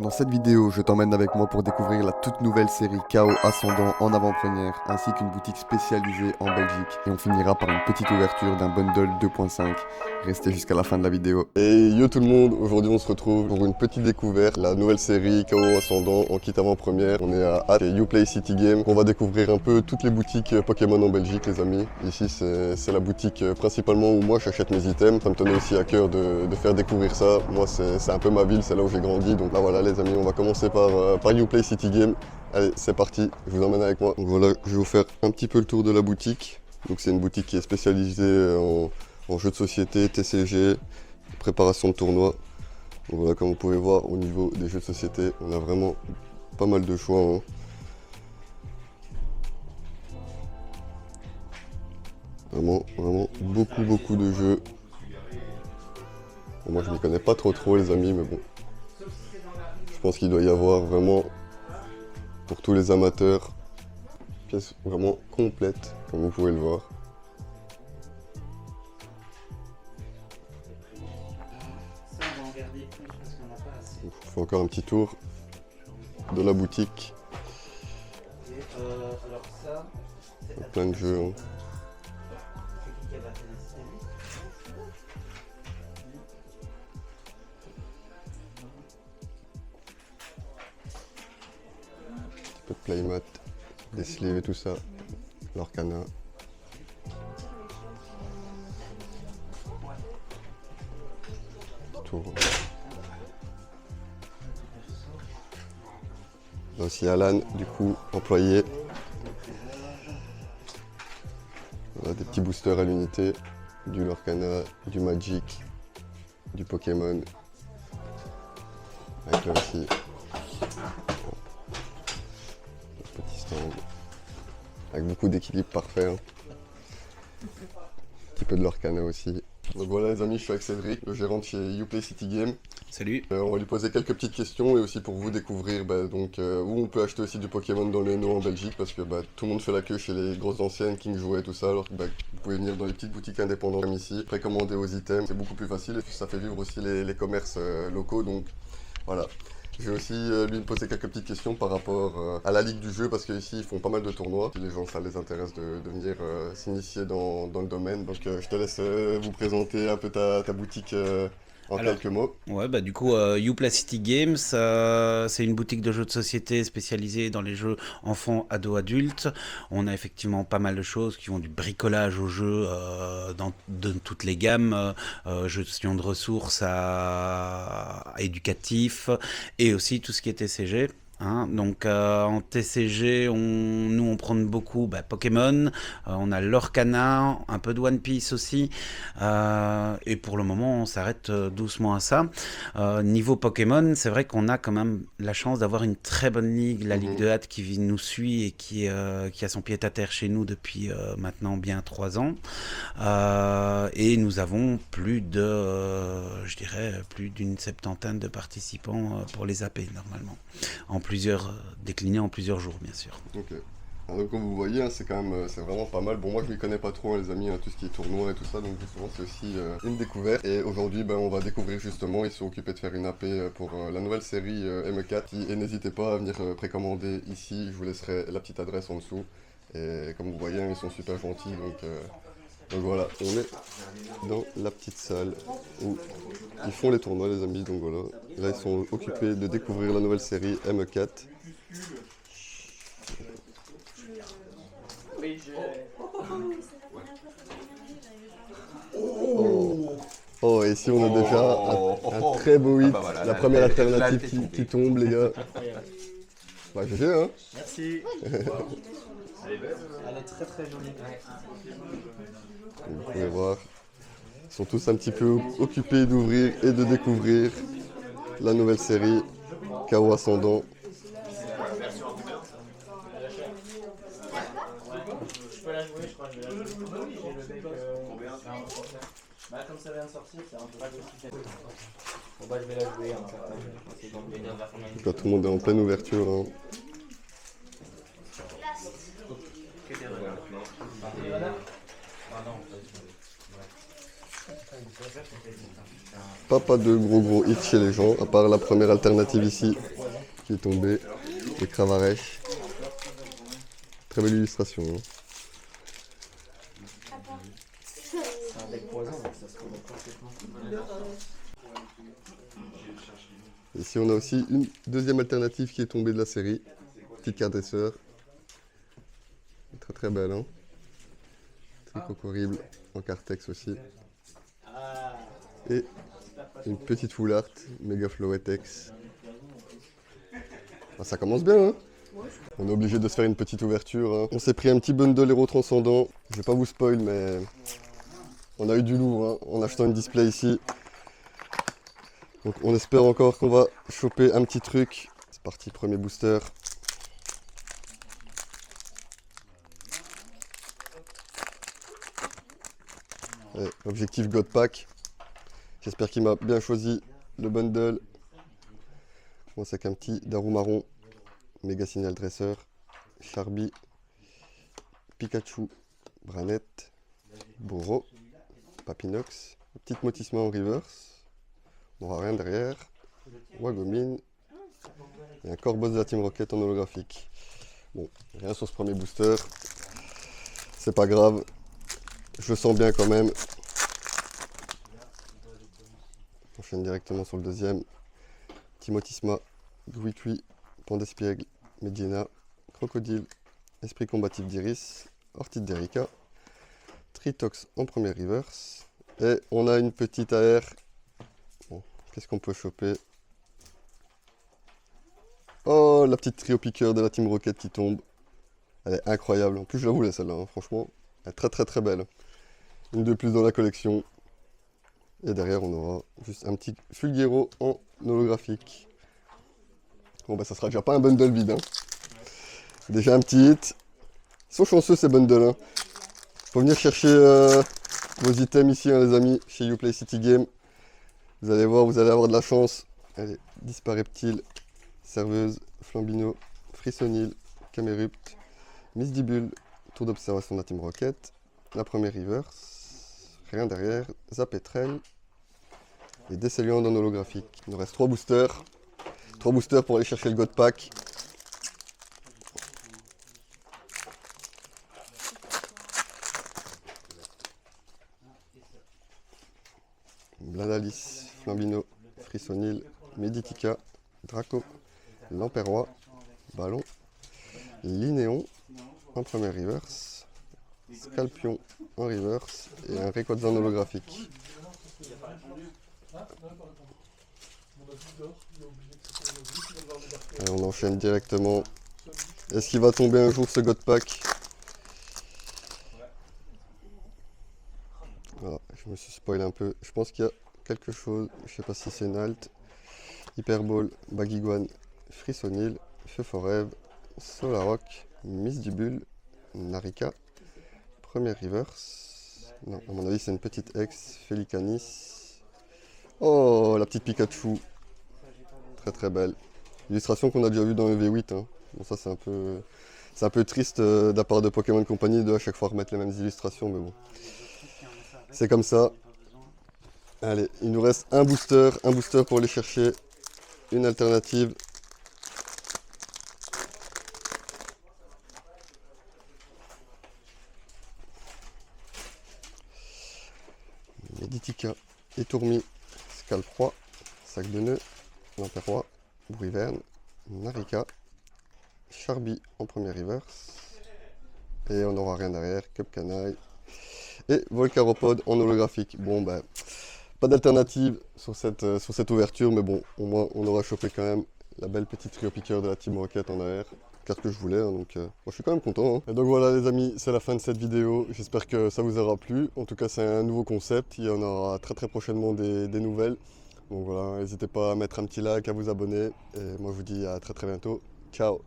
Dans cette vidéo, je t'emmène avec moi pour découvrir la toute nouvelle série KO Ascendant en avant-première, ainsi qu'une boutique spécialisée en Belgique. Et on finira par une petite ouverture d'un bundle 2.5. Restez jusqu'à la fin de la vidéo. Et yo tout le monde, aujourd'hui on se retrouve pour une petite découverte, la nouvelle série KO Ascendant en kit avant-première. On est à Uplay City Game. On va découvrir un peu toutes les boutiques Pokémon en Belgique les amis. Ici c'est la boutique principalement où moi j'achète mes items. Ça me tenait aussi à cœur de faire découvrir ça. Moi c'est un peu ma ville, c'est là où j'ai grandi. Donc là voilà les amis, on va commencer par Uplay City Game. Allez c'est parti, je vous emmène avec moi. Donc voilà, je vais vous faire un petit peu le tour de la boutique. Donc c'est une boutique qui est spécialisée en jeux de société, TCG, préparation de tournois. Donc voilà, comme vous pouvez voir au niveau des jeux de société, on a vraiment pas mal de choix. Hein. Vraiment beaucoup de jeux. Bon, moi je m'y connais pas trop les amis, mais bon. Je pense qu'il doit y avoir vraiment pour tous les amateurs, pièce vraiment complète, comme vous pouvez le voir. Donc, je fais encore un petit tour de la boutique. Plein de jeux. Hein. Un peu de playmat, des sleeves et tout ça. L'Orcana. Tour. Là aussi Alan, du coup, employé. On a des petits boosters à l'unité, du Lorcana, du Magic, du Pokémon. Avec là aussi un petit stand. Avec beaucoup d'équilibre parfait. Hein. Un petit peu de Lorcana aussi. Donc voilà les amis, je suis avec Cédric, le gérant de chez Uplay City Game. Salut. On va lui poser quelques petites questions et aussi pour vous découvrir où on peut acheter aussi du Pokémon dans le Hainaut en Belgique parce que tout le monde fait la queue chez les grosses anciennes, King Jouet, tout ça, alors que vous pouvez venir dans les petites boutiques indépendantes comme ici, précommander vos items, c'est beaucoup plus facile et ça fait vivre aussi les commerces locaux, donc voilà. Je vais aussi lui poser quelques petites questions par rapport à la ligue du jeu parce qu'ici ils font pas mal de tournois. Si les gens ça les intéresse de venir s'initier dans le domaine. Donc je te laisse vous présenter un peu ta boutique en quelques mots. Ouais, bah du coup, Youpla City Games, c'est une boutique de jeux de société spécialisée dans les jeux enfants, ados, adultes. On a effectivement pas mal de choses qui vont du bricolage aux jeux de toutes les gammes, gestion de ressources à éducatif et aussi tout ce qui est TCG. Hein, donc en TCG, nous on prône beaucoup Pokémon, on a Lorcana, un peu de One Piece aussi, et pour le moment on s'arrête doucement à ça. Niveau Pokémon, c'est vrai qu'on a quand même la chance d'avoir une très bonne ligue, la Ligue de Hâte qui nous suit et qui a son pied à terre chez nous depuis maintenant bien 3 ans. Et nous avons plus d'une septantaine de participants pour les AP normalement. Déclinés en plusieurs jours, bien sûr. Ok. Alors, donc comme vous voyez, hein, c'est vraiment pas mal. Bon, moi je m'y connais pas trop, hein, les amis, hein, tout ce qui est tournoi et tout ça, donc justement c'est aussi une découverte. Et aujourd'hui, on va découvrir justement, ils sont occupés de faire une AP pour la nouvelle série ME4. Et n'hésitez pas à venir précommander ici, je vous laisserai la petite adresse en dessous. Et comme vous voyez, hein, ils sont super gentils, donc voilà, on est dans la petite salle où ils font les tournois les amis, donc voilà. Là ils sont occupés de découvrir la nouvelle série ME4. Oh, et ici on a déjà un très beau hit, voilà, la première alternative qui tombe les gars. Bah GG hein. Merci. Elle est très jolie. Vous pouvez voir, ils sont tous un petit peu occupés d'ouvrir et de découvrir la nouvelle série KO Ascendant. Je peux la jouer, je crois que je vais la jouer. J'ai le deck. Comme ça vient de sortir, c'est un peu pas aussi. Bon bah je vais la jouer. Donc là tout le monde est en pleine ouverture. Hein. Pas de gros hits chez les gens, à part la première alternative ici qui est tombée, le Cravarèche. Très belle illustration. Hein. C'est un deck poison, donc ça se remet complètement. Ici on a aussi une deuxième alternative qui est tombée de la série. Petite carte dresseur. Très belle, hein. Truc horrible en Cartex aussi. Et une petite full art, Mega Flowetex. Ah, ça commence bien, hein. On est obligé de se faire une petite ouverture. Hein. On s'est pris un petit bundle héros transcendant. Je vais pas vous spoil, mais on a eu du lourd hein, en achetant une display ici. Donc on espère encore qu'on va choper un petit truc. C'est parti, premier booster. Et objectif God Pack. J'espère qu'il m'a bien choisi le bundle. On commence avec un petit Darumaron, Méga Signal Dresseur, Charby, Pikachu, Branette, Boro, Papinox, petite Motisma en reverse. On n'aura rien derrière. Wagomine. Et un Corboss de la Team Rocket en holographique. Bon, rien sur ce premier booster. C'est pas grave. Je le sens bien quand même. On enchaîne directement sur le deuxième. Timotisma, Guicui, Pandespiègle, Medina, Crocodile, Esprit combatif d'Iris, Orchid d'Erika, Tritox en premier reverse. Et on a une petite AR. Bon, qu'est-ce qu'on peut choper? Oh, la petite trio piqueur de la Team Rocket qui tombe. Elle est incroyable. En plus, je la voulais celle-là, hein. Franchement. Elle est très belle. Une de plus dans la collection. Et derrière, on aura juste un petit Fulguero en holographique. Bon, bah, ça sera déjà pas un bundle vide. Hein. Déjà un petit hit. Ils sont chanceux ces bundles. Hein. Faut venir chercher vos items ici, hein, les amis, chez Uplay City Game. Vous allez voir, vous allez avoir de la chance. Allez, Dispareptile, Serveuse, Flambino, Frissonil, Camerupt, Misdibule, Tour d'observation de la Team Rocket, la première reverse. Rien derrière, Zapetrel et Décéliant en holographique. Il nous reste 3 boosters. 3 boosters pour aller chercher le God Pack. Bladalis, Flambino, Frissonil, Meditica, Draco, Lamperrois, Ballon, Linéon en première reverse. Scalpion en reverse et un Rayquaza holographique. Et on enchaîne directement. Est-ce qu'il va tomber un jour ce God Pack? Voilà, je me suis spoilé un peu. Je pense qu'il y a quelque chose. Je sais pas si c'est une alt. Hyperball, Baguiguane, Frissonil, Feu Forever, Solaroc, Misdibule, Narika. Première reverse. Non, à mon avis, c'est une petite ex. Felicanis. Oh, la petite Pikachu. Très belle. Illustration qu'on a déjà vue dans le V8. Hein. Bon, ça, c'est un peu triste de la part de Pokémon Company de à chaque fois remettre les mêmes illustrations, mais bon. C'est comme ça. Allez, il nous reste un booster pour aller chercher une alternative. Meditica, Étourmi, Scalproie, Sac de nœuds, Lamperrois, Bruiverne, Narika, Charby en première reverse. Et on n'aura rien derrière, Cupcanaille et Volcaropod en holographique. Bon, ben, pas d'alternative sur cette ouverture, mais bon, au moins on aura chopé quand même la belle petite trio piqueur de la Team Rocket en AR. Carte que je voulais, hein, donc moi, je suis quand même content. Hein. Et donc voilà les amis, c'est la fin de cette vidéo. J'espère que ça vous aura plu. En tout cas, c'est un nouveau concept. Il y en aura très prochainement des nouvelles. Donc voilà, n'hésitez pas à mettre un petit like, à vous abonner. Et moi, je vous dis à très bientôt. Ciao!